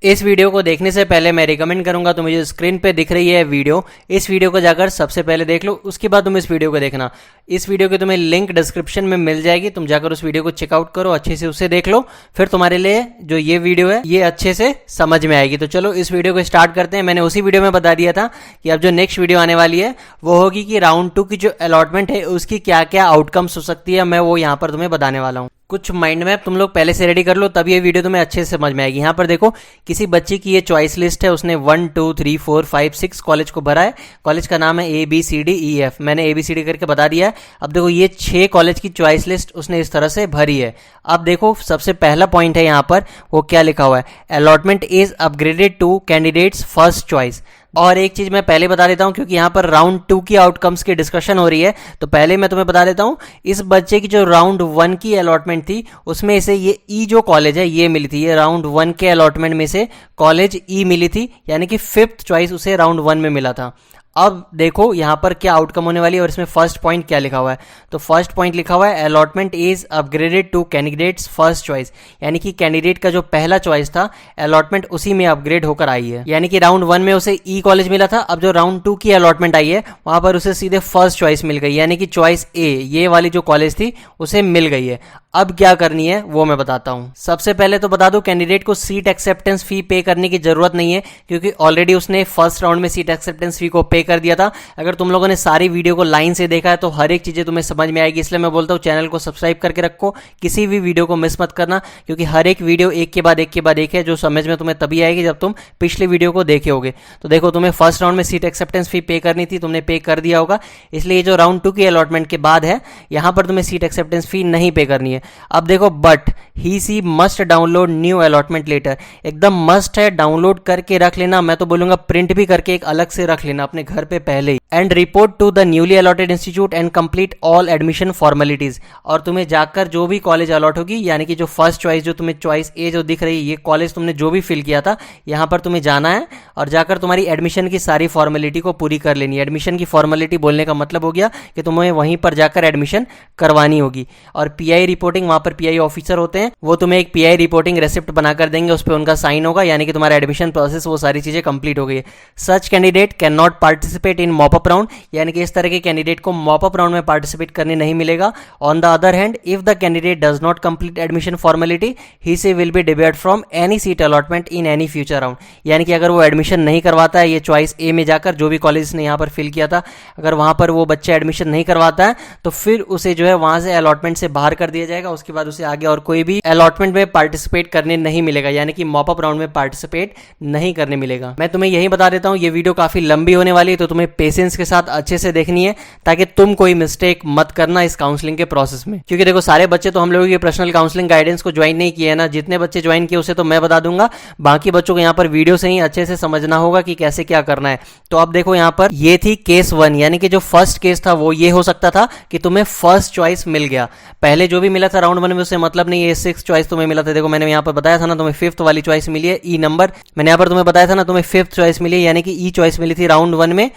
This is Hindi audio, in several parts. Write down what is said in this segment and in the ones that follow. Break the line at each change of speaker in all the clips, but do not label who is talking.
इस वीडियो को देखने से पहले मैं रिकमेंड करूंगा तुम्हें जो स्क्रीन पे दिख रही है वीडियो, इस वीडियो को जाकर सबसे पहले देख लो, उसके बाद तुम इस वीडियो को देखना। इस वीडियो की तुम्हें लिंक डिस्क्रिप्शन में मिल जाएगी, तुम जाकर उस वीडियो को चेकआउट करो, अच्छे से उसे देख लो, फिर तुम्हारे लिए जो ये वीडियो है ये अच्छे से समझ में आएगी। तो चलो इस वीडियो को स्टार्ट करते हैं। मैंने उसी वीडियो में बता दिया था कि अब जो नेक्स्ट वीडियो आने वाली है वो होगी कि राउंड 2 की जो अलॉटमेंट है उसकी क्या क्या आउटकम्स हो सकती है, मैं वो यहाँ पर तुम्हें बताने वाला हूँ। कुछ माइंड मैप तुम लोग पहले से रेडी कर लो, तब ये वीडियो तुम्हें अच्छे से समझ में आएगी। यहाँ पर देखो, किसी बच्चे की ये चॉइस लिस्ट है, उसने 1 2 3 4 5 6 कॉलेज को भरा है। कॉलेज का नाम है ABCDEF, मैंने ABCD करके बता दिया है। अब देखो ये 6 कॉलेज की चॉइस लिस्ट उसने इस तरह से भरी है। अब देखो सबसे पहला पॉइंट है यहाँ पर, वो क्या लिखा हुआ है, allotment is upgraded to candidate's first choice. और एक चीज मैं पहले बता देता हूं, क्योंकि यहां पर राउंड 2 की आउटकम्स की डिस्कशन हो रही है, तो पहले मैं तुम्हें बता देता हूं, इस बच्चे की जो राउंड 1 की अलॉटमेंट थी उसमें इसे ये ई जो कॉलेज है ये मिली थी। ये राउंड 1 के अलॉटमेंट में से कॉलेज ई मिली थी, यानी कि 5th चॉइस उसे राउंड 1 में मिला था। अब देखो यहां पर क्या आउटकम होने वाली है और इसमें फर्स्ट पॉइंट क्या लिखा हुआ है। तो फर्स्ट पॉइंट लिखा हुआ है allotment is upgraded to candidate's first choice, यानी कि कैंडिडेट का जो पहला चॉइस था अलॉटमेंट उसी में अपग्रेड होकर आई है। यानी कि राउंड 1 में उसे ई कॉलेज मिला था, अब जो राउंड 2 की अलॉटमेंट आई है वहां पर उसे सीधे फर्स्ट चॉइस मिल गई, यानी कि चॉइस ए, ये वाली जो कॉलेज थी उसे मिल गई है। अब क्या करनी है वो मैं बताता हूं। सबसे पहले तो बता दूं, कैंडिडेट को सीट एक्सेप्टेंस फी पे करने की जरूरत नहीं है, क्योंकि ऑलरेडी उसने फर्स्ट राउंड में सीट एक्सेप्टेंस फी को पे कर दिया था। अगर तुम लोगों ने सारी वीडियो को लाइन से देखा है तो हर एक चीजें तुम्हें समझ में आएगी, इसलिए मैं बोलता हूं चैनल को सब्सक्राइब करके रखो, किसी भी वीडियो को मिस मत करना, क्योंकि हर एक वीडियो एक के बाद एक है, जो समझ में तुम्हें तभी आएगी जब तुम पिछली वीडियो को देखे होगे। तो देखो, तुम्हें फर्स्ट राउंड में सीट एक्सेप्टेंस फी पे करनी थी, तुमने पे कर दिया होगा, इसलिए जो राउंड 2 की अलॉटमेंट के बाद है यहां पर तुम्हें सीट एक्सेप्टेंस फी नहीं पे करनी है। अब देखो, but he she must download new allotment letter, एकदम मस्ट है, डाउनलोड करके रख लेना, मैं तो बोलूंगा प्रिंट भी करके एक अलग से रख लेना अपने घर पे पहले ही। And report to the newly allotted institute and complete all admission formalities, और तुम्हें जाकर जो भी कॉलेज अलॉट होगी, यानी कि जो फर्स्ट चॉइस जो तुम्हें चॉइस ए जो दिख रही है, ये कॉलेज तुमने जो भी फिल किया था, यहां पर तुम्हें जाना है और जाकर तुम्हारी एडमिशन की सारी फॉर्मेलिटी को पूरी कर लेनी है। एडमिशन की फॉर्मेलिटी बोलने का मतलब हो गया कि तुम्हें वहीं पर जाकर एडमिशन करवानी होगी। और पीआई रिपोर्टिंग, वहां पर पीआई ऑफिसर होते हैं, वो तुम्हें एक पीआई रिपोर्टिंग रेसिप्ट बनाकर देंगे, उस पर उनका साइन होगा, यानी कि तुम्हारा एडमिशन प्रोसेस वो सारी चीजें कंप्लीट हो गई है। सच candidate can not participate in mop up round, यानी कि इस तरह के कैंडिडेट को मॉपअप राउंड में पार्टिसिपेट करने नहीं मिलेगा। On the other hand, if the candidate does not complete admission formality, he she will be debarred from any seat allotment in any future round, यानी कि अगर वो एडमिशन नहीं करवाता है ये चॉइस ए में जाकर, जो भी कॉलेज ने यहाँ पर फिल किया था, अगर वहां पर वो बच्चा एडमिशन नहीं करवाता है तो फिर उसे जो है वहां से अलॉटमेंट से बाहर कर दिया जाएगा। उसके बाद उसे आगे और कोई भी अलॉटमेंट में पार्टिसिपेट करने नहीं मिलेगा, यानी कि मॉपअप राउंड में पार्टिसिपेट नहीं करने मिलेगा। मैं तुम्हें यही बता देता हूं, ये वीडियो काफी लंबी होने वाली है, तो तुम्हें पेशेंस के साथ अच्छे से देखनी है, ताकि तुम कोई मिस्टेक मत करना इस काउंसलिंग के प्रोसेस में। क्योंकि देखो, सारे बच्चे तो हम लोगों की पर्सनल काउंसलिंग गाइडेंस को ज्वाइन नहीं किए है ना, जितने बच्चे ज्वाइन किए उसे तो मैं बता दूंगा, बाकी बच्चों को यहाँ पर वीडियो से ही अच्छे से समझना होगा कि कैसे क्या करना है। तो अब देखो, यहाँ पर ये थी केस 1, यानी कि जो फर्स्ट केस था वो ये हो सकता था कि तुम्हें फर्स्ट चॉइस मिल गया। पहले जो भी मिला था राउंड 1 में उससे मतलब नहीं है, 6th चॉइस तुम्हें मिला था। देखो, मैंने यहाँ पर बताया था ना, तुम्हें 5th वाली चॉइस मिली है, ई नंबर। मैंने यहाँ पर तुम्हें बताया था ना, तुम्हें 5th चॉइस मिली है, यानी कि ई चॉइस मिली थी राउंड 1 में,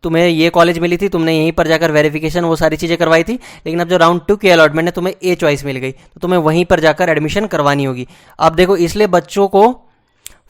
तुम्हें ये कॉलेज मिली थी, तुमने यहीं पर जाकर वेरिफिकेशन वो सारी चीजें करवाई थी। लेकिन अब जो राउंड 2 की अलॉटमेंट है, तुम्हें ए चॉइस मिल गई, तो तुम्हें वहीं पर जाकर एडमिशन करवानी होगी। अब देखो, इसलिए बच्चों को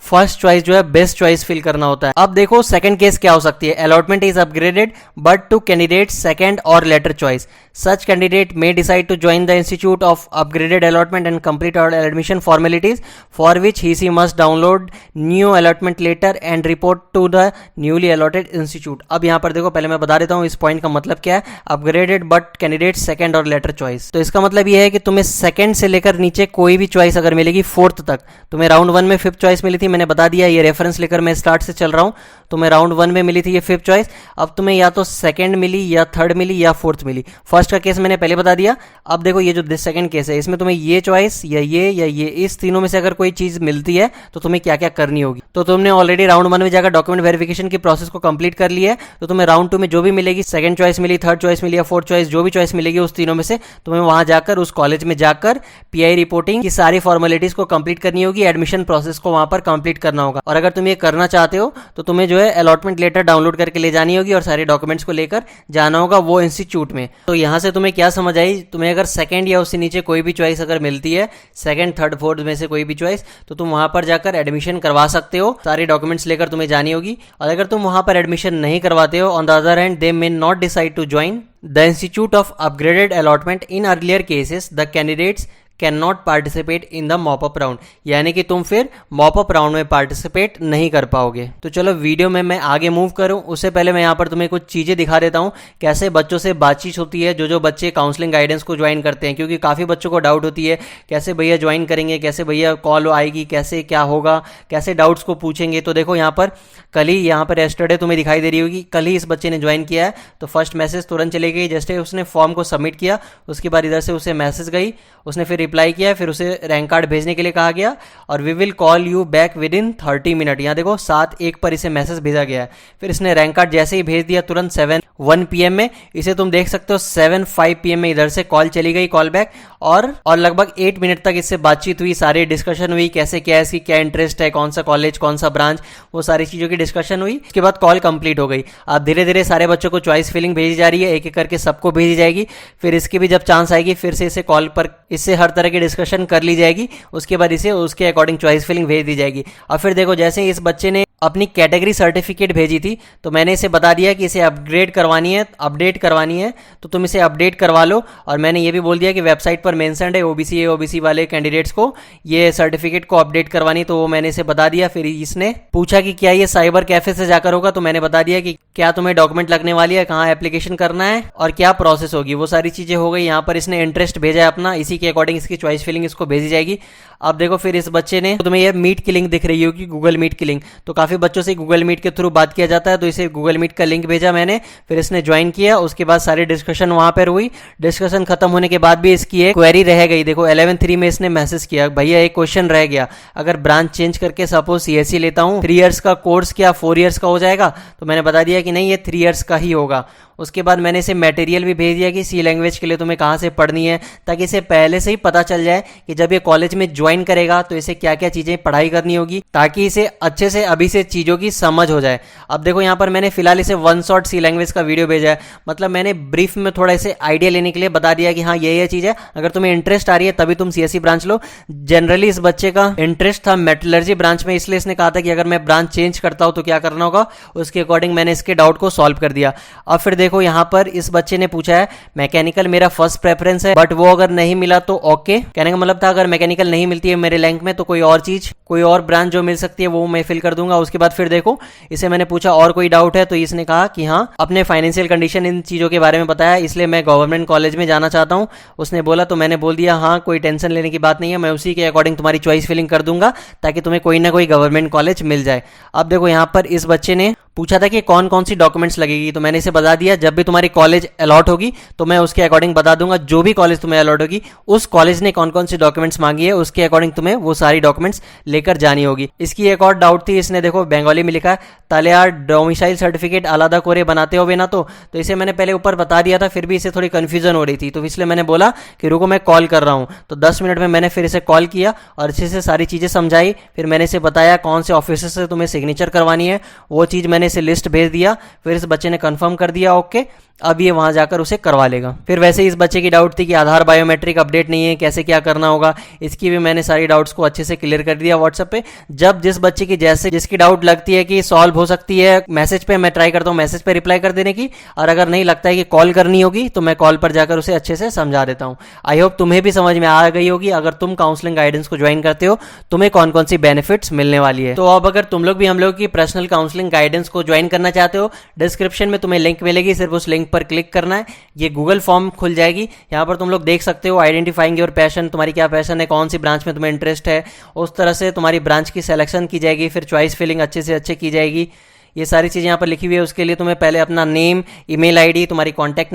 फर्स्ट चॉइस जो है बेस्ट चॉइस फिल करना होता है। अब देखो सेकंड केस क्या हो सकती है, allotment is upgraded but to candidate second or later choice, such candidate may decide to join the institute of upgraded allotment and complete all admission formalities for which he she must download new allotment letter and report to the newly allotted institute. अब यहाँ पर देखो, पहले मैं बता देता हूँ इस पॉइंट का मतलब क्या है, upgraded but candidate second or later choice. तो इसका मतलब यह है कि तुम्हें सेकंड से लेकर नीचे कोई भी चॉइस अगर मिलेगी 4th तक, तुम्हें राउंड 1 में 5th चॉइस मिली थी, मैंने बता दिया, ये रेफरेंस लेकर मैं स्टार्ट से चल रहा हूं, तुम्हें राउंड 1 में मिली थी ये 5th चॉइस, अब तुम्हें या तो सेकंड मिली या थर्ड मिली या 4th मिली। फर्स्ट का केस मैंने पहले बता दिया। अब देखो, ये जो सेकंड केस है, इसमें तुम्हें ये चॉइस या ये इस तीनों में से अगर कोई चीज मिलती है तो तुम्हें क्या क्या करनी होगी। तो तुमने ऑलरेडी राउंड 1 में जाकर डॉक्यूमेंट वेरिफिकेशन की प्रोसेस को कंप्लीट कर लिया है, तो तुम्हें राउंड 2 में जो भी मिलेगी, सेकंड चॉइस मिली, थर्ड चॉइस मिली या 4th चॉइस, जो भी चॉइस मिलेगी उस तीनों में से तुम्हें वहां जाकर उस कॉलेज में जाकर पीआई रिपोर्टिंग की सारी फॉर्मेलिटीज को कंप्लीट करनी होगी, एडमिशन प्रोसेस को वहां पर कंप्लीट करना होगा। और अगर तुम ये करना चाहते हो तो तुम्हें जो है अलॉटमेंट लेटर डाउनलोड करके ले जानी होगी और सारे डॉक्यूमेंट्स को लेकर जाना होगा वो इंस्टीट्यूट में। तो यहाँ से तुम्हें क्या समझ आई, तुम्हें अगर सेकंड या उससे नीचे कोई भी चॉइस अगर मिलती है, सेकंड थर्ड फोर्थ में से कोई भी चॉइस, तो तुम वहां पर जाकर एडमिशन करवा सकते हो। सारे डॉक्यूमेंट्स लेकर तुम्हें जानी होगी। और अगर तुम वहां पर एडमिशन नहीं करवाते हो, on the other hand they may not decide to join the institute of upgraded allotment in earlier cases, the candidates can not participate in the mop up round. यानी कि तुम फिर मॉपअप राउंड में पार्टिसिपेट नहीं कर पाओगे। तो चलो वीडियो में मैं आगे मूव करूं उससे पहले मैं यहाँ पर तुम्हें कुछ चीजें दिखा देता हूं, कैसे बच्चों से बातचीत होती है जो बच्चे काउंसलिंग गाइडेंस को ज्वाइन करते हैं। क्योंकि काफी बच्चों को डाउट होती है कैसे भैया ज्वाइन करेंगे, कैसे भैया कॉल आएगी, कैसे क्या होगा, कैसे डाउट्स को पूछेंगे। तो देखो यहाँ पर कल ही यहाँ पर एस्टरडे तुम्हें दिखाई दे रही होगी, कल ही इस बच्चे ने ज्वाइन किया है। तो फर्स्ट मैसेज तुरंत चली गई, जैसे उसने फॉर्म को सबमिट किया उसके बाद इधर से उसे मैसेज गई, उसने फिर रिप्लाई किया, फिर उसे रैंक कार्ड भेजने के लिए कहा गया और we will call you back within 30 minute. यहाँ देखो 7:01 पर इसे मैसेज भेजा गया है। फिर इसने रैंक कार्ड जैसे ही भेज दिया तुरंत 7:01 PM में, इसे तुम देख सकते हो 7:05 PM में इधर से कॉल चली गई, कॉल बैक, और लगभग 8 मिनट तक इससे बातचीत हुई, सारी डिस्कशन हुई, कैसे क्या है, इसकी क्या इंटरेस्ट है, कौन सा कॉलेज, कौन सा ब्रांच, वो सारी चीजों की डिस्कशन हुई। उसके बाद कॉल कंप्लीट हो गई। अब धीरे धीरे सारे बच्चों को चॉइस फिलिंग भेजी जा रही है, एक एक करके सबको भेजी जाएगी। फिर इसकी भी जब चांस आएगी फिर से इसे कॉल पर इससे हर तरह की डिस्कशन कर ली जाएगी। उसके बाद इसे उसके अकॉर्डिंग चॉइस फिलिंग भेज दी जाएगी। और फिर देखो जैसे ही इस बच्चे ने अपनी कैटेगरी सर्टिफिकेट भेजी थी तो मैंने इसे बता दिया कि इसे अपग्रेड करवानी है, अपडेट करवानी है, तो तुम इसे अपडेट करवा लो। और मैंने ये भी बोल दिया कि वेबसाइट पर मेंशन्ड है ओबीसी वाले कैंडिडेट्स को ये सर्टिफिकेट को अपडेट करवानी, तो वो मैंने इसे बता दिया। फिर इसने पूछा कि क्या ये साइबर कैफे से जाकर होगा, तो मैंने बता दिया कि क्या तुम्हें डॉक्यूमेंट लगने वाली है, कहाँ एप्लीकेशन करना है और क्या प्रोसेस होगी, वो सारी चीजें हो गई। यहाँ पर इसने इंटरेस्ट भेजा है अपना, इसी के अकॉर्डिंग इसकी चॉइस फिलिंग इसको भेजी जाएगी। अब देखो फिर इस बच्चे ने, तुम्हें ये मीट की लिंक दिख रही होगी, गूगल मीट की लिंक, तो काफी बच्चों से गूगल मीट के थ्रू बात किया जाता है, तो इसे गूगल मीट का लिंक भेजा मैंने। फिर इसने ज्वाइन किया, उसके बाद सारी डिस्कशन वहां पर हुई। डिस्कशन खत्म होने के बाद भी इसकी एक क्वेरी रह गई। देखो 11:03 में इसने मैसेज किया, भैया एक क्वेश्चन रह गया, अगर ब्रांच चेंज करके सपोज सीएससी लेता हूँ 3 इयर्स का कोर्स क्या 4 इयर्स का हो जाएगा? तो मैंने बता दिया कि नहीं, ये 3 इयर्स का ही होगा। उसके बाद मैंने इसे मटेरियल भी भेज दिया कि सी लैंग्वेज के लिए तुम्हें कहाँ से पढ़नी है, ताकि इसे पहले से ही पता चल जाए कि जब ये कॉलेज में ज्वाइन करेगा तो इसे क्या क्या चीजें पढ़ाई करनी होगी, ताकि इसे अच्छे से अभी से चीजों की समझ हो जाए। अब देखो यहाँ पर मैंने फिलहाल इसे 1 शॉट सी लैंग्वेज का वीडियो भेजा है, मतलब मैंने ब्रीफ में थोड़ा इसे आइडिया लेने के लिए बता दिया कि हाँ ये चीज है, अगर तुम्हें इंटरेस्ट आ रही है तभी तुम सीएससी ब्रांच लो। जनरली इस बच्चे का इंटरेस्ट था मेटलर्जी ब्रांच में, इसलिए इसने कहा था कि अगर मैं ब्रांच चेंज करता हूं तो क्या करना होगा, उसके अकॉर्डिंग मैंने इसके डाउट को सॉल्व कर दिया। अब फिर देखो यहाँ पर इस बच्चे ने पूछा है मैकेनिकल मेरा फर्स्ट प्रेफरेंस है, बट वो अगर नहीं मिला तो ओके। कहने का मतलब था अगर मैकेनिकल नहीं मिलती है मेरे रैंक में तो कोई और चीज, कोई और ब्रांच जो मिल सकती है वो मैं फिल कर दूंगा। उसके बाद फिर देखो इसे मैंने पूछा और कोई डाउट है, तो इसने कहा कि हाँ, अपने फाइनेंशियल कंडीशन इन चीजों के बारे में बताया, इसलिए मैं गवर्नमेंट कॉलेज में जाना चाहता हूँ। उसने बोला तो मैंने बोल दिया हाँ कोई टेंशन लेने की बात नहीं है, मैं उसी के अकॉर्डिंग तुम्हारी चॉइस फिलिंग कर दूंगा ताकि तुम्हें कोई ना कोई गवर्नमेंट कॉलेज मिल जाए। अब देखो यहाँ पर इस बच्चे ने पूछा था कि कौन कौन सी डॉक्यूमेंट्स लगेगी, तो मैंने इसे बता दिया जब भी तुम्हारी कॉलेज अलॉट होगी तो मैं उसके अकॉर्डिंग बता दूंगा, जो भी कॉलेज तुम्हें अलॉट होगी उस कॉलेज ने कौन कौन सी डॉक्यूमेंट्स मांगी है उसके अकॉर्डिंग तुम्हें वो सारी डॉक्यूमेंट्स लेकर जानी होगी। इसकी एक और डाउट थी, इसने देखो बंगाली में लिखा है तालेयार डोमिसाइल सर्टिफिकेट आलादा कोरे बनाते हो ना, तो इसे मैंने पहले ऊपर बता दिया था, फिर भी इसे थोड़ी कंफ्यूजन हो रही थी, तो इसलिए मैंने बोला कि रुको मैं कॉल कर रहा हूं। तो 10 मिनट में मैंने फिर इसे कॉल किया और अच्छे से सारी चीजें समझाई। फिर मैंने इसे बताया कौन से ऑफिसर से तुम्हें सिग्नेचर करवानी है, वो चीज मैंने इसे लिस्ट भेज दिया। फिर इस बच्चे ने कंफर्म कर दिया ओके, अब ये वहां जाकर उसे करवा लेगा। फिर वैसे ही इस बच्चे की डाउट थी कि आधार बायोमेट्रिक अपडेट नहीं है, कैसे क्या करना होगा, इसकी भी मैंने सारी डाउट्स को अच्छे से क्लियर कर दिया व्हाट्सएप पे। जब जिस बच्चे की जैसे जिसकी डाउट लगती है कि सॉल्व हो सकती है मैसेज पे, मैं ट्राई करता हूँ मैसेज पे रिप्लाई कर देने की, और अगर नहीं लगता है कि कॉल करनी होगी तो मैं कॉल पर जाकर उसे अच्छे से समझा देता हूँ। आई होप तुम्हें भी समझ में आ गई होगी, अगर तुम काउंसलिंग गाइडेंस को ज्वाइन करते हो तुम्हें कौन कौन सी बेनिफिट्स मिलने वाली है। तो अब अगर तुम लोग भी हम लोग की पर्सनल काउंसलिंग गाइडेंस को ज्वाइन करना चाहते हो, डिस्क्रिप्शन में तुम्हें लिंक मिलेगी, सिर्फ उस लिंक पर क्लिक करना है, ये गूगल फॉर्म खुल जाएगी। यहाँ पर तुम लोग देख सकते हो आइडेंटिफाइंग योर पैशन, तुम्हारी क्या पैशन है, कौन सी ब्रांच में तुम्हें इंटरेस्ट है, उस तरह से तुम्हारी ब्रांच की सिलेक्शन की जाएगी, फिर चॉइस फिलिंग अच्छे से अच्छे की जाएगी। ये सारी चीज़ें यहाँ पर लिखी हुई है। उसके लिए तुम्हें पहले अपना नेम, ईमेल आईडी, तुम्हारी कॉन्टैक्ट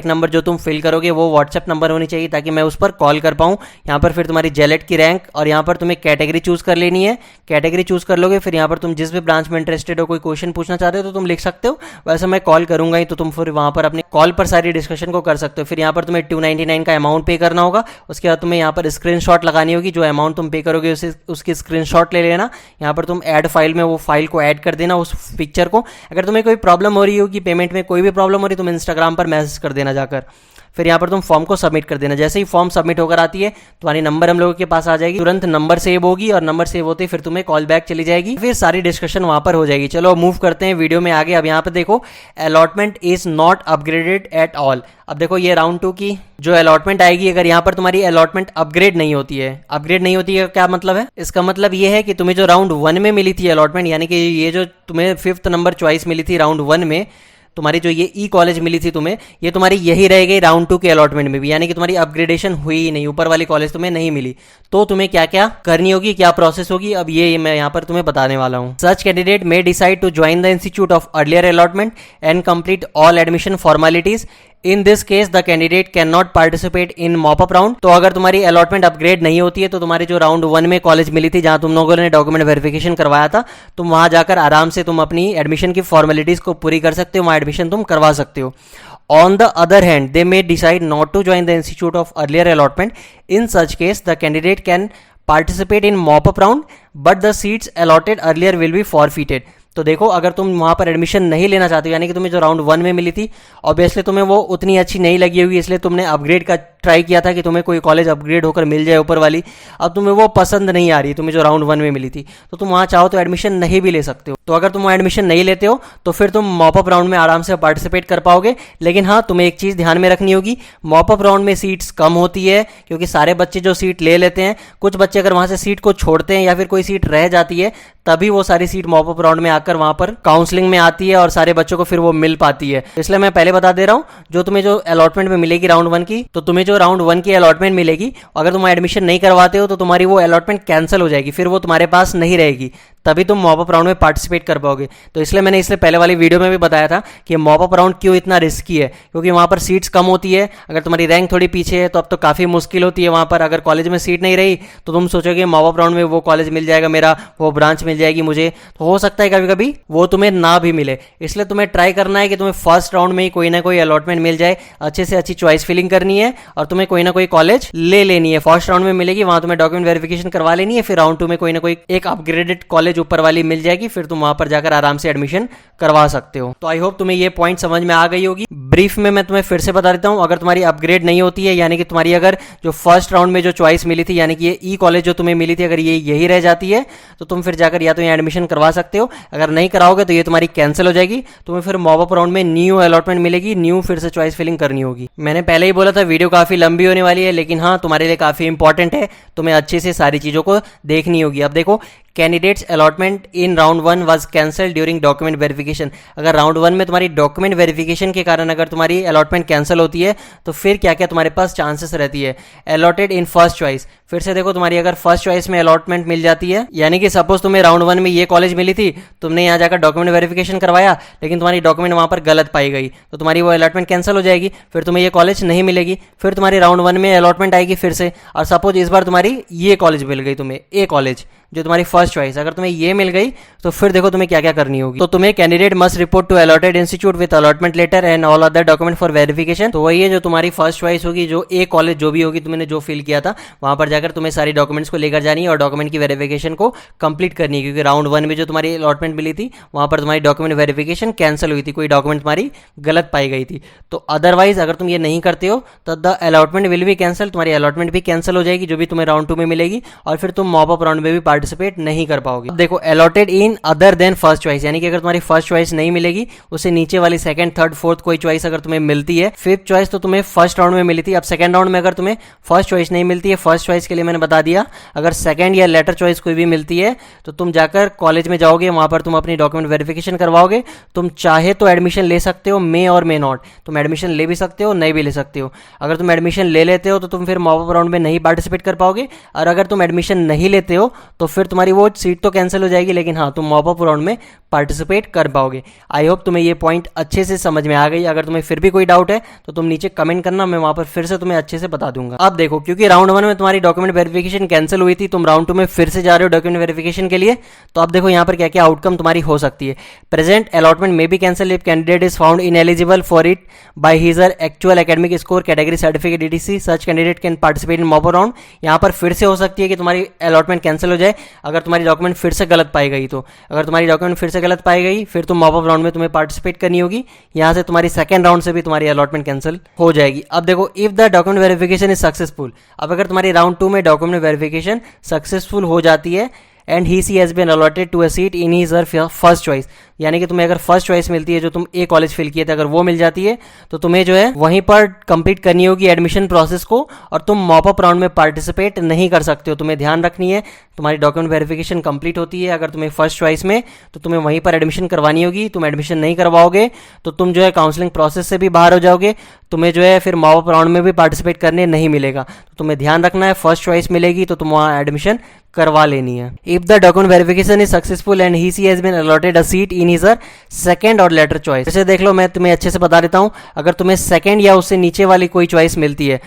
नंबर जो तुम फिल करोगे वो व्हाट्सएप नंबर होनी चाहिए ताकि मैं उस पर कॉल कर पाऊँ। यहाँ पर फिर तुम्हारी जेलेट की रैंक और यहाँ पर तुम्हें कैटेगरी चूज़ कर लेनी है। कैटेगरी चूज़ कर लोगे, फिर यहाँ पर तुम जिस भी ब्रांच में इंटरेस्टेड हो, कोई क्वेश्चन पूछना चाहते हो तो तुम लिख सकते हो। वैसे मैं कॉल करूंगा ही, तो तुम फिर वहाँ पर अपने कॉल पर सारी डिस्कशन को कर सकते हो। फिर यहाँ पर तुम्हें 299 का अमाउंट पे करना होगा। उसके बाद तुम्हें यहाँ पर स्क्रीनशॉट लगानी होगी। जो अमाउंट तुम पे करोगे उसकी स्क्रीनशॉट ले लेना। यहाँ पर तुम ऐड फाइल में वो फाइल को ऐड कर देना, उस पिक्चर को। अगर तुम्हें कोई प्रॉब्लम हो रही होगी, पेमेंट में कोई भी प्रॉब्लम हो रही, तुम इंस्टाग्राम पर मैसेज कर देना जाकर। फिर यहाँ पर तुम फॉर्म को सबमिट कर देना। जैसे ही फॉर्म सबमिट होकर आती है, तुम्हारी नंबर हम लोगों के पास आ जाएगी। तुरंत नंबर सेव होगी और नंबर सेव होते ही फिर तुम्हें कॉल बैक चली जाएगी। फिर सारी डिस्कशन वहां पर हो जाएगी। चलो मूव करते हैं वीडियो में आगे। अब यहाँ पर देखो, allotment is not upgraded at all. अब देखो ये राउंड 2 की जो अलॉटमेंट आएगी, अगर यहाँ पर तुम्हारी अलॉटमेंट अपग्रेड नहीं होती है क्या मतलब है? इसका मतलब ये है कि तुम्हें जो राउंड 1 में मिली थी अलॉटमेंट, यानी कि ये जो तुम्हें 5th नंबर चॉइस मिली थी राउंड 1 में, तुम्हारी जो ये ई कॉलेज मिली थी तुम्हें, ये तुम्हारी यही रह गई राउंड 2 के अलॉटमेंट में भी। यानी कि तुम्हारी अपग्रेडेशन हुई ही नहीं, ऊपर वाली कॉलेज तुम्हें नहीं मिली। तो तुम्हें क्या क्या करनी होगी, क्या प्रोसेस होगी, अब ये मैं यहाँ पर तुम्हें बताने वाला हूँ। Such candidate may decide to join the institute of earlier allotment and complete all admission formalities. In this case the candidate can not participate in mop up round. तो अगर तुम्हारी अलॉटमेंट अपग्रेड नहीं होती है, तो तुम्हारी जो राउंड 1 में कॉलेज मिली थी, जहां तुम लोगों ने डॉक्यूमेंट वेरिफिकेशन करवाया था, तुम वहां जाकर आराम से तुम अपनी एडमिशन की फॉर्मेलिटीज को पूरी कर सकते हो, वहां एडमिशन तुम करवा सकते हो। On the other hand, they may decide not to join the institute of earlier allotment. In such case, the candidate can participate in mop-up round, but the seats allotted earlier will be forfeited. तो देखो, अगर तुम वहां पर एडमिशन नहीं लेना चाहते हो, यानी कि तुम्हें जो राउंड 1 में मिली थी, ऑब्वियसली तुम्हें वो उतनी अच्छी नहीं लगी होगी, इसलिए तुमने अपग्रेड का ट्राई किया था कि तुम्हें कोई कॉलेज अपग्रेड होकर मिल जाए ऊपर वाली। अब तुम्हें वो पसंद नहीं आ रही, तुम्हें जो राउंड 1 में मिली थी, तो तुम वहां चाहो तो एडमिशन नहीं भी ले सकते हो। तो अगर तुम वहां एडमिशन नहीं लेते हो, तो फिर तुम मॉपअप राउंड में आराम से पार्टिसिपेट कर पाओगे। लेकिन हाँ, तुम्हें एक चीज ध्यान में रखनी होगी, मॉपअप राउंड में सीट्स कम होती है, क्योंकि सारे बच्चे जो सीट ले लेते हैं, कुछ बच्चे अगर वहां से सीट को छोड़ते हैं या फिर कोई सीट रह जाती है, तभी वो सारी सीट मॉपअप राउंड में आकर वहां पर काउंसलिंग में आती है और सारे बच्चों को फिर वो मिल पाती है। इसलिए मैं पहले बता दे रहा हूं, जो तुम्हें जो अलॉटमेंट में मिलेगी राउंड 1 की, तो तुम्हें जो राउंड 1 की अलॉटमेंट मिलेगी, अगर तुम एडमिशन नहीं करवाते हो तो तुम्हारी वो अलॉटमेंट कैंसिल हो जाएगी, फिर वो तुम्हारे पास नहीं रहेगी, तभी तुम मॉपअप राउंड में पार्टिसिपेट कर पाओगे। तो इसलिए मैंने इसलिए पहले वाली वीडियो में भी बताया था कि मॉपअप राउंड क्यों इतना रिस्की है, क्योंकि वहां पर सीट्स कम होती है। अगर तुम्हारी रैंक थोड़ी पीछे है तो अब तो काफी मुश्किल होती है वहां पर। अगर कॉलेज में सीट नहीं रही तो तुम सोचोगे मॉपअप राउंड में वो कॉलेज मिल जाएगा मेरा, वो ब्रांच मिल जाएगी मुझे, तो हो सकता है कभी कभी वो तुम्हें ना भी मिले। इसलिए तुम्हें ट्राई करना है कि तुम्हें फर्स्ट राउंड में ही कोई ना कोई अलॉटमेंट मिल जाए, अच्छे से अच्छी चॉइस फिलिंग करनी है और तुम्हें कोई ना कोई कॉलेज ले लेनी है। फर्स्ट राउंड में मिलेगी, वहां तुम्हें डॉक्यूमेंट वेरिफिकेशन करवा लेनी है, फिर राउंड 2 में कोई ना कोई एक अपग्रेडेड कॉलेज ऊपर वाली मिल जाएगी, फिर तुम वहां पर जाकर आराम से एडमिशन करवा सकते हो। तो आई होप तुम्हें ये पॉइंट समझ में आ गई होगी। ब्रीफ में मैं तुम्हें फिर से बता देता हूं, अगर तुम्हारी अपग्रेड नहीं होती है, यानी कि तुम्हारी अगर जो फर्स्ट राउंड में जो चॉइस मिली थी, यानी कि ये ई कॉलेज जो तुम्हें मिली थी, अगर ये यही रह जाती है, तो तुम फिर जाकर या तो यहाँ एडमिशन करवा सकते हो। अगर नहीं कराओगे तो ये तुम्हारी कैंसिल हो जाएगी, तुम्हें फिर मॉपअप राउंड में न्यू अलॉटमेंट मिलेगी, न्यू फिर से चॉइस फिलिंग करनी होगी। मैंने पहले ही बोला था वीडियो काफी लंबी होने वाली है, लेकिन हाँ, तुम्हारे लिए काफी इंपॉर्टेंट है, तुम्हें अच्छे से सारी चीजों को देखनी होगी। अब देखो, candidates allotment in round 1 was cancel during document verification. अगर राउंड 1 में तुम्हारी डॉक्यूमेंट वेरिफिकेशन के कारण अगर तुम्हारी अलॉटमेंट कैंसिल होती है, तो फिर क्या क्या तुम्हारे पास चांसेस रहती है। अलॉटेड इन फर्स्ट चॉइस, फिर से देखो, तुम्हारी अगर फर्स्ट चॉइस में अलॉटमेंट मिल जाती है, यानी कि सपोज तुम्हें राउंड 1 में ये कॉलेज मिली थी, तुमने यहाँ जाकर डॉक्यूमेंट वेरिफिकेशन करवाया, लेकिन तुम्हारी डॉक्यूमेंट वहां पर गलत पाई गई, तो तुम्हारी वो अलॉटमेंट कैंसिल हो जाएगी, फिर तुम्हें ये कॉलेज नहीं मिलेगी। फिर तुम्हारी राउंड 1 में अलॉटमेंट आएगी फिर से, और सपोज इस बार तुम्हारी ये कॉलेज मिल गई, तुम्हें ए कॉलेज जो तुम्हारी फर्स्ट चॉइस, अगर तुम्हें ये मिल गई, तो फिर देखो तुम्हें क्या क्या करनी होगी। तो तुम्हें candidate must report to allotted institute with allotment letter and all other document for verification. तो वही है जो तुम्हारी फर्स्ट चॉइस होगी, जो ए कॉलेज जो भी होगी तुमने जो फिल किया था, वहां पर जाकर तुम्हें सारी डॉक्यूमेंट्स को लेकर जानी है और डॉक्यूमेंट की वेरिफिकेशन को कंप्लीट करनी है, क्योंकि राउंड 1 में जो तुम्हारी अलॉटमेंट मिली थी, वहां पर तुम्हारी डॉक्यूमेंट वेरिफिकेशन कैंसिल हुई थी, कोई डॉक्यूमेंट तुम्हारी गलत पाई गई थी। तो अदरवाइज अगर तुम ये नहीं करते हो तो the allotment will be cancel, तुम्हारी अलॉटमेंट भी कैंसिल हो जाएगी जो भी तुम्हें राउंड 2 में मिलेगी, और फिर तुम मॉप अप राउंड में भी पार्टिसिपेट नहीं कर पाओगे। देखो, allotted in other than first choice, यानी कि अगर तुम्हारी फर्स्ट चॉइस नहीं मिलेगी, उससे नीचे वाली सेकंड, थर्ड, फोर्थ कोई चॉइस अगर तुम्हें मिलती है, फिफ्थ चॉइस तो तुम्हें फर्स्ट राउंड में मिली थी, अब सेकंड राउंड में अगर तुम्हें फर्स्ट चॉइस नहीं मिलती है, फर्स्ट चॉइस के लिए मैंने बता दिया, अगर सेकंड या लेटर चॉइस कोई भी मिलती है, तो तुम जाकर कॉलेज में जाओगे, वहां पर तुम अपनी डॉक्यूमेंट वेरिफिकेशन करवाओगे। तुम चाहे तो एडमिशन ले सकते हो, मे और मे नॉट, तुम एडमिशन ले भी सकते हो, नहीं भी ले सकते हो। अगर तुम एडमिशन ले लेते हो तो तुम फिर मॉप अप राउंड में नहीं पार्टिसिपेट कर पाओगे, और अगर तुम एडमिशन नहीं लेते हो तो फिर तुम्हारी वो सीट तो कैंसिल हो जाएगी, लेकिन हाँ तुम मॉप अप राउंड में पार्टिसिपेट कर पाओगे। आई होप तुम्हें ये पॉइंट अच्छे से समझ में आ गई। अगर तुम्हें फिर भी कोई डाउट है तो तुम नीचे कमेंट करना, मैं वहां पर फिर से तुम्हें अच्छे से बता दूंगा। अब देखो, क्योंकि राउंड 1 में तुम्हारी डॉक्यूमेंट वेरिफिकेशन कैंसिल हुई थी, तुम राउंड 2 में फिर से जा रहे हो डॉक्यूमेंट वेरिफिकेशन के लिए, तो अब देखो यहाँ पर क्या क्या आउटकम तुम्हारी हो सकती है। Present allotment may be cancelled if candidate is found ineligible for it by his or actual academic score category certificate ETC, such candidate can participate in mop up round. यहाँ पर फिर से हो सकती है कि तुम्हारी अलॉटमेंट कैंसिल हो जाए अगर तुम्हारी डॉक्यूमेंट फिर से गलत पाई गई। तो अगर तुम्हारी डॉक्यूमेंट फिर से गलत पाई गई, फिर तुम मॉप अप राउंड में तुम्हें पार्टिसिपेट करनी होगी। यहाँ से तुम्हारी सेकंड राउंड से भी तुम्हारी अलॉटमेंट कैंसिल हो जाएगी। अब देखो, if the document verification is successful, अब अगर तुम्हारी राउंड 2 में डॉक्यूमेंट वेरिफिकेशन सक्सेसफुल हो जाती है and he she has been allotted to a seat in his or first choice, यानी कि तुम्हें अगर फर्स्ट चॉइस मिलती है, जो तुम ए कॉलेज फिल किए थे, अगर वो मिल जाती है तो तुम्हें जो है वहीं पर कंप्लीट करनी होगी एडमिशन प्रोसेस को, और तुम मॉप अप राउंड में पार्टिसिपेट नहीं कर सकते हो। तुम्हें ध्यान रखनी है, तुम्हारी डॉक्यूमेंट वेरिफिकेशन कंप्लीट होती है अगर तुम्हें फर्स्ट चॉइस में, तो तुम्हें वहीं पर एडमिशन करवानी होगी। तुम एडमिशन नहीं करवाओगे तो तुम जो है काउंसलिंग प्रोसेस से भी बाहर हो जाओगे, तुम्हें जो है फिर मॉप अप राउंड में भी पार्टिसिपेट करने नहीं मिलेगा। तो तुम्हें ध्यान रखना है, फर्स्ट चॉइस मिलेगी तो तुम वहाँ एडमिशन करवा लेनी है। If the document verification is successful and he she has been allotted a seat in his second or later choice, जैसे देख लो मैं तुम्हें अच्छे से बता देता हूं, अगर तुम्हें सेकंड या उससे नीचे वाली कोई चॉइस मिलती है,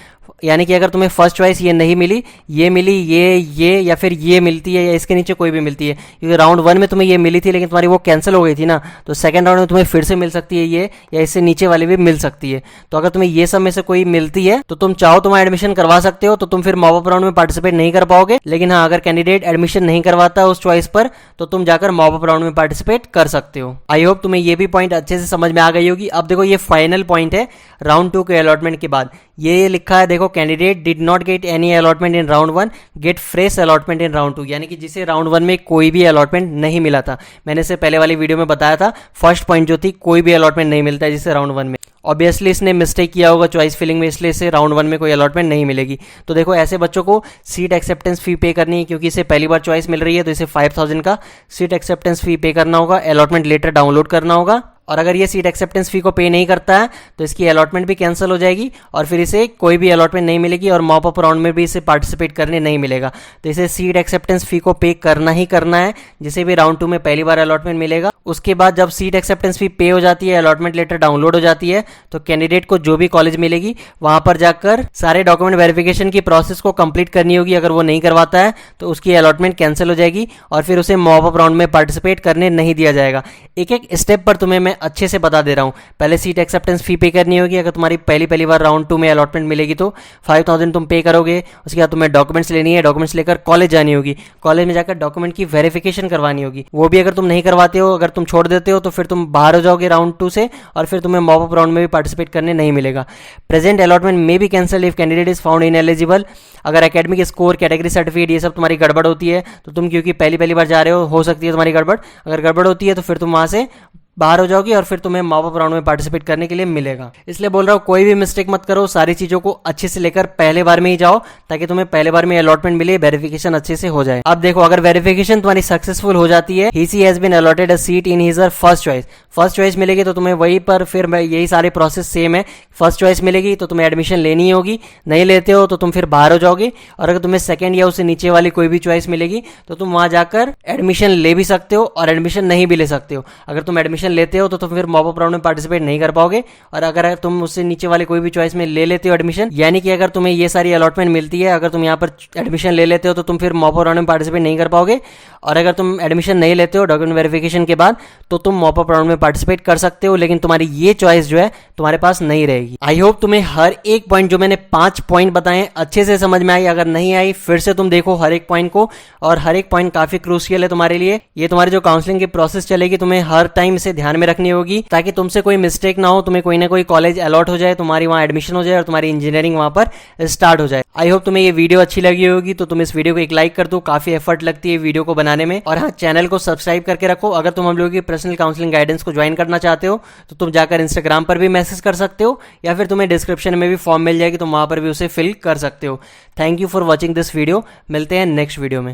यानी कि अगर तुम्हें फर्स्ट चॉइस ये नहीं मिली, ये मिली, ये या फिर ये मिलती है या इसके नीचे कोई भी मिलती है, क्योंकि राउंड 1 में तुम्हें ये मिली थी लेकिन तुम्हारी वो कैंसिल हो गई थी ना, तो सेकंड राउंड में तुम्हें फिर से मिल सकती है ये, या इससे नीचे वाली भी मिल सकती है। तो अगर तुम्हें ये सब में से कोई मिलती है तो तुम चाहो तुम एडमिशन करवा सकते हो, तो तुम फिर मॉप अप राउंड में पार्टिसिपेट नहीं कर पाओगे। लेकिन हाँ, अगर कैंडिडेट एडमिशन नहीं करवाता उस चॉइस पर तो तुम जाकर मॉप अप राउंड में पार्टिसिपेट कर सकते हो। आई होप तुम्हें ये भी पॉइंट अच्छे से समझ में आ गई होगी। अब देखो, ये फाइनल पॉइंट है राउंड 2 के अलॉटमेंट के बाद, ये लिखा है देखो, candidate did not get any allotment in round 1 gate fresh allotment in round 2, यानी कि जिसे राउंड 1 में कोई भी अलॉटमेंट नहीं मिला था। मैंने इसे पहले वाली वीडियो में बताया था, फर्स्ट पॉइंट जो थी, कोई भी अलॉटमेंट नहीं मिलता है जिसे राउंड 1 में। ऑब्वियसली इसने मिस्टेक किया होगा चॉइस फिलिंग में, इसलिए इसे राउंड 1 में कोई अलॉटमेंट नहीं मिलेगी। तो देखो, ऐसे बच्चों को सीट एक्सेप्टेंस फी पे करनी है, क्योंकि इसे पहली बार चॉइस मिल रही है, तो इसे 5000 का सीट एक्सेप्टेंस फी पे करना होगा, अलॉटमेंट लेटर डाउनलोड करना होगा। और अगर ये सीट एक्सेप्टेंस फी को पे नहीं करता है तो इसकी अलॉटमेंट भी कैंसिल हो जाएगी और फिर इसे कोई भी अलॉटमेंट नहीं मिलेगी और मॉप अप राउंड में भी इसे पार्टिसिपेट करने नहीं मिलेगा। तो इसे सीट एक्सेप्टेंस फी को पे करना ही करना है, जिसे भी राउंड 2 में पहली बार अलॉटमेंट मिलेगा। उसके बाद जब सीट एक्सेप्टेंस फी पे हो जाती है, अलॉटमेंट लेटर डाउनलोड हो जाती है, तो कैंडिडेट को जो भी कॉलेज मिलेगी वहां पर जाकर सारे डॉक्यूमेंट वेरिफिकेशन की प्रोसेस को कंप्लीट करनी होगी। अगर वो नहीं करवाता है तो उसकी अलॉटमेंट कैंसिल हो जाएगी और फिर उसे मॉप अप राउंड में पार्टिसिपेट करने नहीं दिया जाएगा। एक एक स्टेप पर तुम्हें मैं अच्छे से बता दे रहा हूं। पहले सीट एक्सेप्टेंस फी पे करनी होगी, अगर तुम्हारी पहली बार राउंड 2 में अलॉटमेंट मिलेगी तो 5000 तुम पे करोगे। उसके बाद तुम्हें डॉक्यूमेंट्स लेनी है, डॉक्यूमेंट्स लेकर कॉलेज जानी होगी, कॉलेज में जाकर डॉक्यूमेंट की वेरिफिकेशन करवानी होगी। वो भी अगर तुम नहीं करवाते हो, अगर तुम छोड़ देते हो तो फिर तुम बाहर हो जाओगे राउंड 2 से और फिर तुम्हें मॉप अप राउंड में भी पार्टिसिपेट करने नहीं मिलेगा। प्रेजेंट अलॉटमेंट में भी cancel if candidate is found ineligible, अगर एकेडमिक स्कोर, कैटेगरी सर्टिफिकेट ये सब तुम्हारी गड़बड़ होती है तो तुम, क्योंकि पहली बार जा रहे हो सकती है तुम्हारी गड़बड़, अगर गड़बड़ होती है तो फिर तुम वहां से बाहर हो जाओगी और फिर तुम्हें मॉप अप राउंड में पार्टिसिपेट करने के लिए मिलेगा। इसलिए बोल रहा हूँ, कोई भी मिस्टेक मत करो, सारी चीजों को अच्छे से लेकर पहले बार में ही जाओ ताकि तुम्हें पहले बार में अलॉटमेंट मिले, वेरिफिकेशन अच्छे से हो जाए। अब देखो, अगर वेरिफिकेशन तुम्हारी सक्सेसफुल हो जाती है, he has been allotted a seat in his first choice, first choice मिलेगी तो तुम्हें वहीं पर फिर यही सारे प्रोसेस सेम है। फर्स्ट चॉइस मिलेगी तो तुम्हें एडमिशन लेनी होगी, नहीं लेते हो तो तुम फिर बाहर हो जाओगे। और अगर तुम्हें सेकंड या उससे नीचे वाली कोई भी चॉइस मिलेगी तो तुम वहां जाकर एडमिशन ले भी सकते हो और एडमिशन नहीं भी ले सकते हो। अगर तुम एडमिशन लेते हो तो तुम फिर मॉप अप राउंड में पार्टिसिपेट नहीं कर पाओगे, और अगर तुम उससे नीचे वाले कोई भी चॉइस में ले लेते हो एडमिशन, यानी कि अगर तुम्हें ये सारी अलॉटमेंट मिलती है, अगर तुम यहाँ पर एडमिशन ले लेते हो तो तुम फिर मॉप अप राउंड में पार्टिसिपेट नहीं कर पाओगे। और अगर तुम एडमिशन नहीं लेते हो डॉक्यूमेंट वेरिफिकेशन के बाद तो तुम मॉप अप राउंड में पार्टिसिपेट कर सकते हो, लेकिन तुम्हारी ये चॉइस जो है तुम्हारे पास नहीं रहेगी। आई होप तुम्हें हर एक पॉइंट, जो मैंने 5 पॉइंट बताए, अच्छे से समझ में आई। अगर नहीं आई फिर से तुम देखो हर एक पॉइंट को, और हर एक पॉइंट काफी क्रूशियल है तुम्हारे लिए। ये तुम्हारी जो काउंसलिंग की प्रोसेस चलेगी, तुम्हें हर टाइम इसे ध्यान में रखनी होगी ताकि तुमसे कोई मिस्टेक ना हो, तुम्हें कोई ना कोई कॉलेज अलॉट हो जाए, तुम्हारी वहां एडमिशन हो जाए और तुम्हारी इंजीनियरिंग वहां पर स्टार्ट हो जाए। आई होप तुम्हें ये वीडियो अच्छी लगी होगी, तो तुम इस वीडियो को एक लाइक कर दो, काफी एफर्ट लगती है वीडियो को बनाने में। और हाँ, चैनल को सब्सक्राइब करके रखो। अगर तुम हम लोगों की पर्सनल काउंसलिंग गाइडेंस को ज्वाइन करना चाहते हो तो तुम जाकर इंस्टाग्राम पर भी मैसेज कर सकते हो, या फिर तुम्हें डिस्क्रिप्शन में भी फॉर्म मिल जाएगी, तुम वहां पर भी उसे फिल कर सकते हो। Thank you for watching this video. मिलते हैं नेक्स्ट वीडियो में।